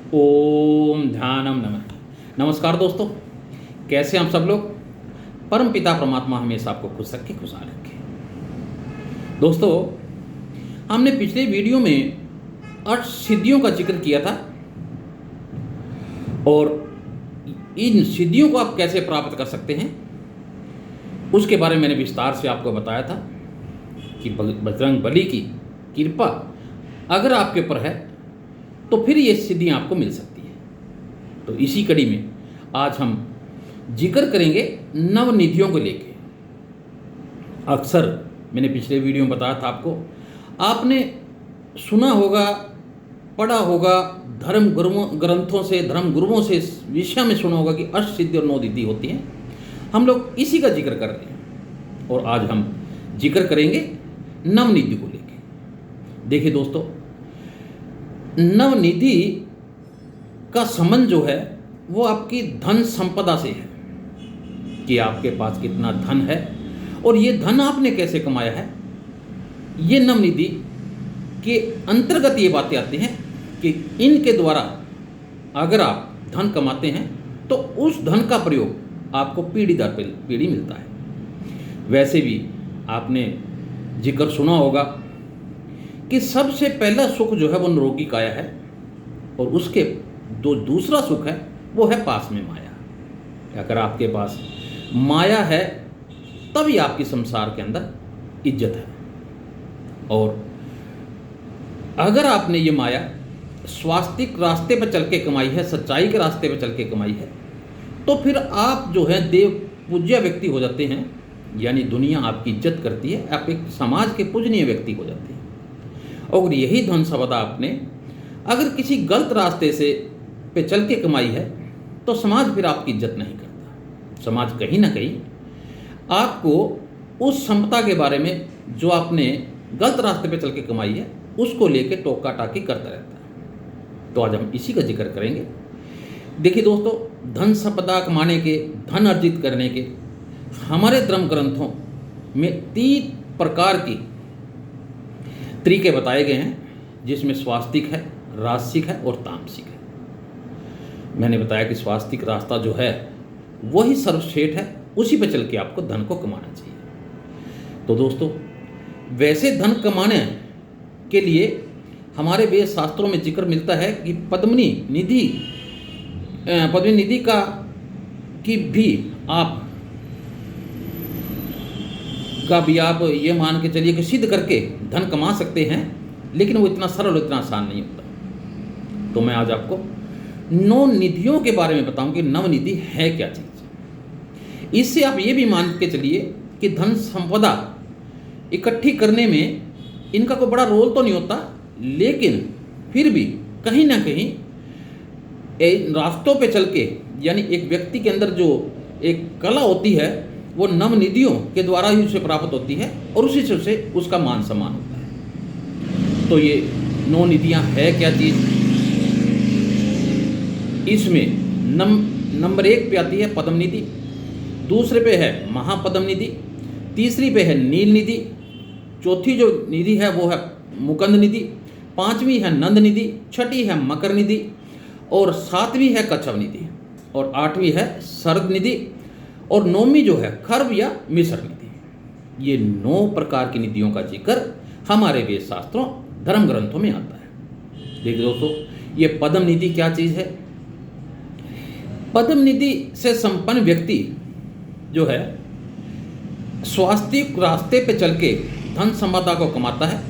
ओम ध्यानम नमः। नमस्कार दोस्तों, कैसे हम सब लोग। परम पिता परमात्मा हमेशा आपको खुश रखे, खुशहाल रखे। दोस्तों, हमने पिछले वीडियो में 8 सिद्धियों का जिक्र किया था और इन सिद्धियों को आप कैसे प्राप्त कर सकते हैं उसके बारे में मैंने विस्तार से आपको बताया था कि बजरंग बली की कृपा अगर आपके ऊपर है तो फिर ये सिद्धियाँ आपको मिल सकती है। तो इसी कड़ी में आज हम जिक्र करेंगे नवनिधियों को लेके। अक्सर मैंने पिछले वीडियो में बताया था आपने सुना होगा, पढ़ा होगा, धर्म ग्रंथों से, धर्म गुरुओं से इस विषय में सुना होगा कि अष्टसिद्धि और 9 निधि होती हैं। हम लोग इसी का जिक्र कर रहे हैं और आज हम जिक्र करेंगे नवनिधि को लेके। देखिए दोस्तों, नवनिधि का संबंध जो है वो आपकी धन संपदा से है कि आपके पास कितना धन है और ये धन आपने कैसे कमाया है। ये नवनिधि के अंतर्गत ये बातें आती हैं कि इनके द्वारा अगर आप धन कमाते हैं तो उस धन का प्रयोग आपको पीढ़ी दर पीढ़ी मिलता है। वैसे भी आपने जिक्र सुना होगा कि सबसे पहला सुख जो है वो निरोगी काया है और उसके दूसरा सुख है वो है पास में माया। अगर आपके पास माया है तभी आपकी संसार के अंदर इज्जत है। और अगर आपने ये माया स्वास्तिक रास्ते पर चल के कमाई है, सच्चाई के रास्ते पर चल के कमाई है, तो फिर आप जो है देव पूज्य व्यक्ति हो जाते हैं, यानी दुनिया आपकी इज्जत करती है, आप एक समाज के पूजनीय व्यक्ति हो जाते हैं। और यही धन संपदा आपने अगर किसी गलत रास्ते से पे चल के कमाई है तो समाज फिर आपकी इज्जत नहीं करता। समाज कहीं ना कहीं आपको उस संपदा के बारे में जो आपने गलत रास्ते पे चल के कमाई है उसको लेके टोका टाकी करता रहता है। तो आज हम इसी का जिक्र करेंगे। देखिए दोस्तों, धन संपदा कमाने के, धन अर्जित करने के हमारे धर्म ग्रंथों में 3 प्रकार की तरीके बताए गए हैं, जिसमें स्वास्तिक है, राजसिक है और तामसिक है। मैंने बताया कि स्वास्तिक रास्ता जो है वही सर्वश्रेष्ठ है, उसी पर चल के आपको धन को कमाना चाहिए। तो दोस्तों, वैसे धन कमाने के लिए हमारे वेद शास्त्रों में जिक्र मिलता है कि पद्मिनी निधि का कि भी आप ये मान के चलिए कि सिद्ध करके धन कमा सकते हैं, लेकिन वो इतना सरल, इतना आसान नहीं होता। तो मैं आज आपको 9 निधियों के बारे में बताऊं कि नवनिधि है क्या चीज़। इससे आप ये भी मान के चलिए कि धन संपदा इकट्ठी करने में इनका कोई बड़ा रोल तो नहीं होता, लेकिन फिर भी कहीं ना कहीं रास्तों पे चल के, यानी एक व्यक्ति के अंदर जो एक कला होती है वो नवनिधियों के द्वारा ही उसे प्राप्त होती है और उसी से उसे उसका मान सम्मान होता है। तो ये 9 निधियाँ है क्या चीज़। इसमें नंबर 1 पे आती है पद्म निधि, दूसरे पे है महापद्म निधि, तीसरी पे है नील निधि, चौथी जो निधि है वो है मुकुंद निधि, 5वीं है नंद निधि, 6ठी है मकर निधि और 7वीं है कच्छप निधि और 8वीं है शरद निधि और 9वीं जो है खर्व या मिश्र निधि। ये 9 प्रकार की निधियों का जिक्र हमारे वेद शास्त्रों, धर्म ग्रंथों में आता है। देखिए दोस्तों, ये पद्म निधि क्या चीज़ है। पद्म निधि से संपन्न व्यक्ति जो है स्वास्तिक रास्ते पे चल के धन संपदा को कमाता है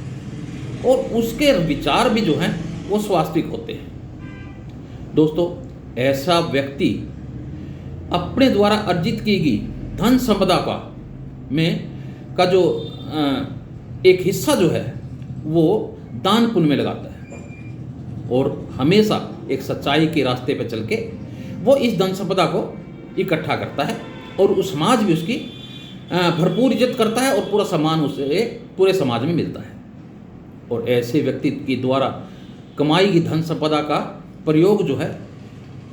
और उसके विचार भी जो हैं वो स्वास्तिक होते हैं। दोस्तों, ऐसा व्यक्ति अपने द्वारा अर्जित की गई धन संपदा का जो एक हिस्सा जो है वो दान पुण्य में लगाता है और हमेशा एक सच्चाई के रास्ते पर चल के वो इस धन संपदा को इकट्ठा करता है और उस समाज भी उसकी भरपूर इज्जत करता है और पूरा सम्मान उसे पूरे समाज में मिलता है। और ऐसे व्यक्ति के द्वारा कमाई की धन संपदा का प्रयोग जो है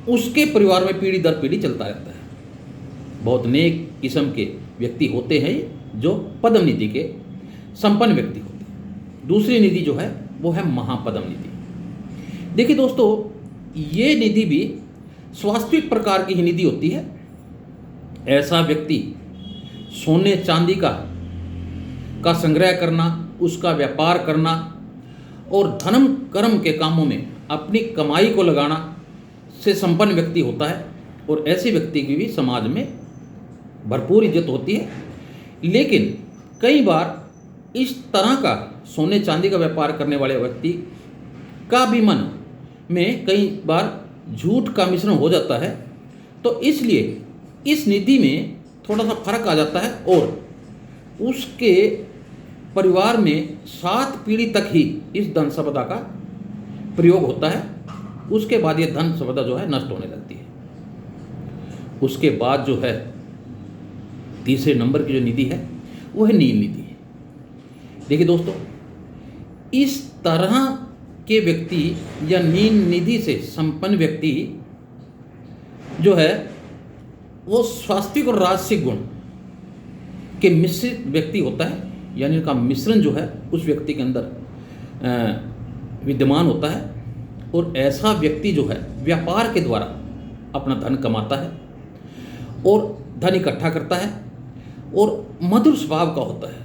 उसके परिवार में पीढ़ी दर पीढ़ी चलता रहता है। बहुत नेक किस्म के व्यक्ति होते हैं जो पद्म निधि के संपन्न व्यक्ति होते हैं। दूसरी निधि जो है वो है महापद्म निधि। देखिए दोस्तों, ये निधि भी स्वास्थ्यिक प्रकार की ही निधि होती है। ऐसा व्यक्ति सोने चांदी का संग्रह करना, उसका व्यापार करना और धर्म कर्म के कामों में अपनी कमाई को लगाना से संपन्न व्यक्ति होता है और ऐसे व्यक्ति की भी समाज में भरपूर इज्जत होती है। लेकिन कई बार इस तरह का सोने चांदी का व्यापार करने वाले व्यक्ति का भी मन में कई बार झूठ का मिश्रण हो जाता है, तो इसलिए इस निधि में थोड़ा सा फर्क आ जाता है और उसके परिवार में 7 पीढ़ी तक ही इस धन संपदा का प्रयोग होता है। उसके बाद ये धन संपदा जो है नष्ट होने लगती है। उसके बाद जो है तीसरे नंबर की जो निधि है वो है नील निधि। देखिए दोस्तों, इस तरह के व्यक्ति या नील निधि से संपन्न व्यक्ति जो है वो स्वास्थ्यिक और राजसिक गुण के मिश्रित व्यक्ति होता है, यानी उनका मिश्रण जो है उस व्यक्ति के अंदर विद्यमान होता है। और ऐसा व्यक्ति जो है व्यापार के द्वारा अपना धन कमाता है और धन इकट्ठा करता है और मधुर स्वभाव का होता है,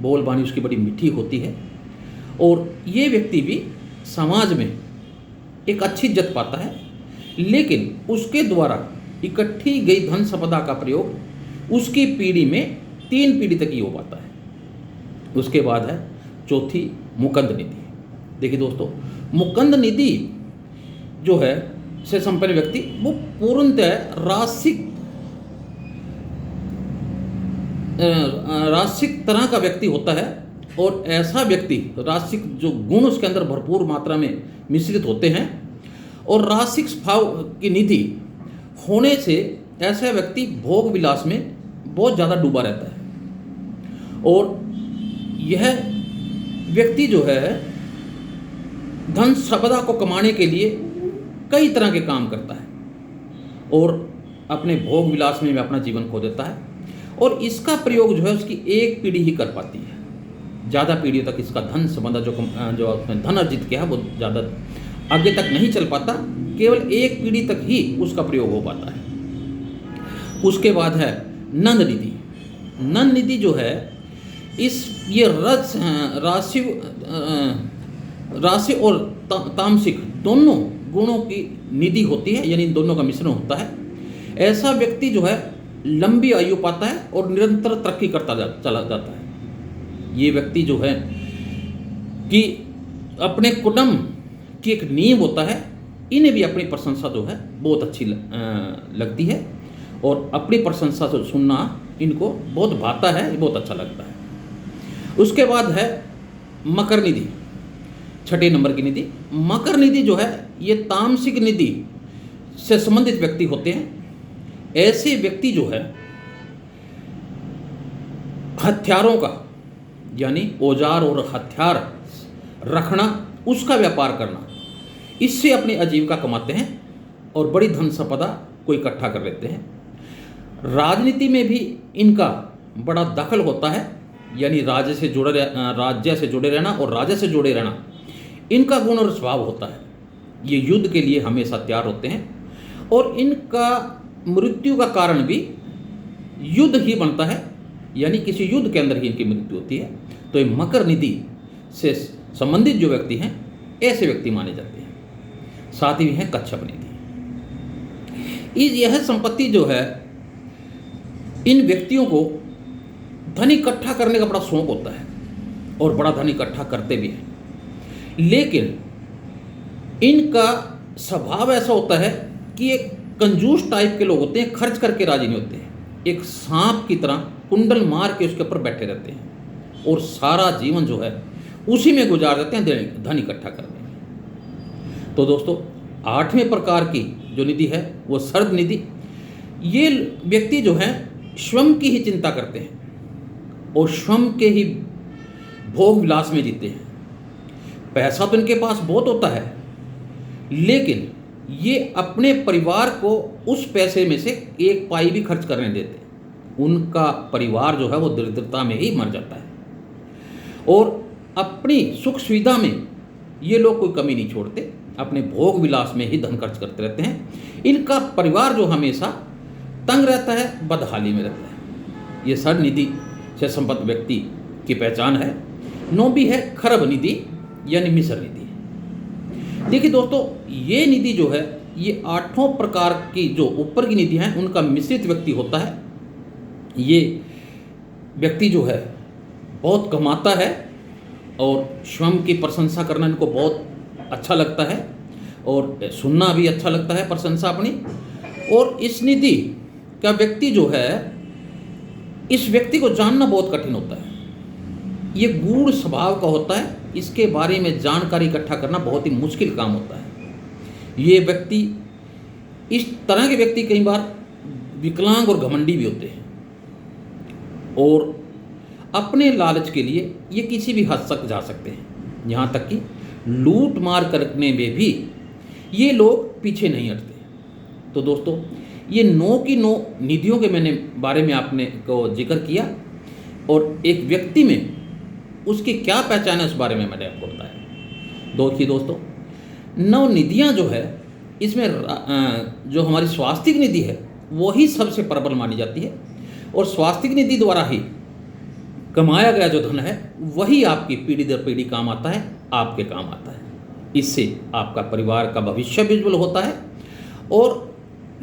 बोलबानी उसकी बड़ी मीठी होती है और ये व्यक्ति भी समाज में एक अच्छी इज्जत पाता है। लेकिन उसके द्वारा इकट्ठी गई धन संपदा का प्रयोग उसकी पीढ़ी में 3 पीढ़ी तक ही हो पाता है। उसके बाद है चौथी मुकंद निधि। देखिए दोस्तों, मुकंद निधि जो है से संपन्न व्यक्ति वो पूर्णतः राजसिक तरह का व्यक्ति होता है और ऐसा व्यक्ति राजसिक जो गुण उसके अंदर भरपूर मात्रा में मिश्रित होते हैं और राजसिक स्वभाव की निधि होने से ऐसा व्यक्ति भोग विलास में बहुत ज़्यादा डूबा रहता है और यह व्यक्ति जो है धन संपदा को कमाने के लिए कई तरह के काम करता है और अपने भोग विलास में अपना जीवन खो देता है और इसका प्रयोग जो है उसकी एक पीढ़ी ही कर पाती है। ज़्यादा पीढ़ियों तक इसका धन संपदा जो धन अर्जित किया है वो ज़्यादा आगे तक नहीं चल पाता, केवल एक पीढ़ी तक ही उसका प्रयोग हो पाता है। उसके बाद है नंद निधि। नंद निधि जो है ये राशि और तामसिक दोनों गुणों की निधि होती है, यानी इन दोनों का मिश्रण होता है। ऐसा व्यक्ति जो है लंबी आयु पाता है और निरंतर तरक्की करता चला जाता है। ये व्यक्ति जो है कि अपने कुटुंब की एक नींव होता है, इन्हें भी अपनी प्रशंसा जो है बहुत अच्छी लगती है और अपनी प्रशंसा से सुनना इनको बहुत भाता है, बहुत अच्छा लगता है। उसके बाद है मकर निधि, 6ठे नंबर की निधि। मकर निधि जो है ये तामसिक निधि से संबंधित व्यक्ति होते हैं। ऐसे व्यक्ति जो है हथियारों का यानी औजार और हथियार रखना, उसका व्यापार करना, इससे अपनी आजीविका कमाते हैं और बड़ी धन संपदा को इकट्ठा कर लेते हैं। राजनीति में भी इनका बड़ा दखल होता है, यानी राज्य से जुड़े रहना और राजा से जुड़े रहना इनका गुण और स्वभाव होता है। ये युद्ध के लिए हमेशा तैयार होते हैं और इनका मृत्यु का कारण भी युद्ध ही बनता है, यानी किसी युद्ध के अंदर ही इनकी मृत्यु होती है। तो ये मकर निधि से संबंधित जो व्यक्ति हैं ऐसे व्यक्ति माने जाते हैं। साथ ही है कच्छप निधि। यह संपत्ति जो है इन व्यक्तियों को धन इकट्ठा करने का बड़ा शौक होता है और बड़ा धन इकट्ठा करते भी हैं, लेकिन इनका स्वभाव ऐसा होता है कि एक कंजूस टाइप के लोग होते हैं, खर्च करके राजी नहीं होते हैं। एक सांप की तरह कुंडल मार के उसके ऊपर बैठे रहते हैं और सारा जीवन जो है उसी में गुजार देते हैं धन इकट्ठा करने में। तो दोस्तों, 8वें प्रकार की जो निधि है वो सर्द निधि। ये व्यक्ति जो है स्वयं की ही चिंता करते हैं और स्वयं के ही भोग विलास में जीते हैं। पैसा तो इनके पास बहुत होता है, लेकिन ये अपने परिवार को उस पैसे में से एक पाई भी खर्च करने देते। उनका परिवार जो है वो दरिद्रता में ही मर जाता है और अपनी सुख सुविधा में ये लोग कोई कमी नहीं छोड़ते। अपने भोग विलास में ही धन खर्च करते रहते हैं। इनका परिवार जो हमेशा तंग रहता है, बदहाली में रहता है। ये षड निधि से संपन्न व्यक्ति की पहचान है। 9 भी है खरब निधि यानी मिश्र निधि। देखिए दोस्तों, ये निधि जो है ये 8 प्रकार की जो ऊपर की निधि हैं उनका मिश्रित व्यक्ति होता है। ये व्यक्ति जो है बहुत कमाता है और स्वयं की प्रशंसा करना इनको बहुत अच्छा लगता है और सुनना भी अच्छा लगता है प्रशंसा अपनी। और इस निधि का व्यक्ति जो है, इस व्यक्ति को जानना बहुत कठिन होता है। ये गूढ़ स्वभाव का होता है, इसके बारे में जानकारी इकट्ठा करना बहुत ही मुश्किल काम होता है। ये व्यक्ति, इस तरह के व्यक्ति कई बार विकलांग और घमंडी भी होते हैं और अपने लालच के लिए ये किसी भी हद तक जा सकते हैं। यहाँ तक कि लूट मार करने में भी ये लोग पीछे नहीं हटते। तो दोस्तों, ये 9 की 9 निधियों के मैंने बारे में आपने को जिक्र किया और एक व्यक्ति में उसकी क्या पहचान है उस बारे में मैंने आपको बताया। देखिए दोस्तों, 9 निधियाँ जो है इसमें जो हमारी स्वास्तिक निधि है वही सबसे प्रबल मानी जाती है और स्वास्तिक निधि द्वारा ही कमाया गया जो धन है वही आपकी पीढ़ी दर पीढ़ी काम आता है, आपके काम आता है। इससे आपका परिवार का भविष्य भी उज्जवल होता है और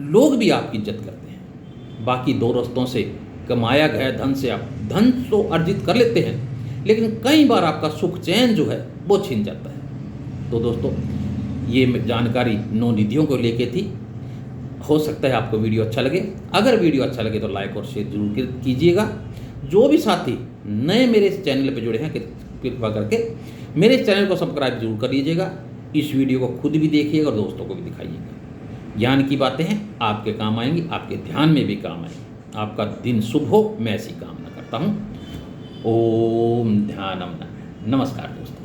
लोग भी आपकी इज्जत करते हैं। बाकी 2 रास्तों से कमाया गया धन से आप धन तो अर्जित कर लेते हैं, लेकिन कई बार आपका सुख चैन जो है वो छीन जाता है। तो दोस्तों, ये जानकारी 9 निधियों को लेके थी। हो सकता है आपको वीडियो अच्छा लगे। अगर वीडियो अच्छा लगे तो लाइक और शेयर जरूर कीजिएगा। जो भी साथी नए मेरे इस चैनल पर जुड़े हैं, कृपया करके मेरे इस चैनल को सब्सक्राइब जरूर कर लीजिएगा। इस वीडियो को खुद भी देखिएगा और दोस्तों को भी दिखाइएगा। ज्ञान की बातें हैं, आपके काम आएंगी, आपके ध्यान में भी काम आएंगी। आपका दिन शुभ हो, मैं ऐसी कामना करता हूँ। ओम ध्यानम नमः। नमस्कार दोस्तों।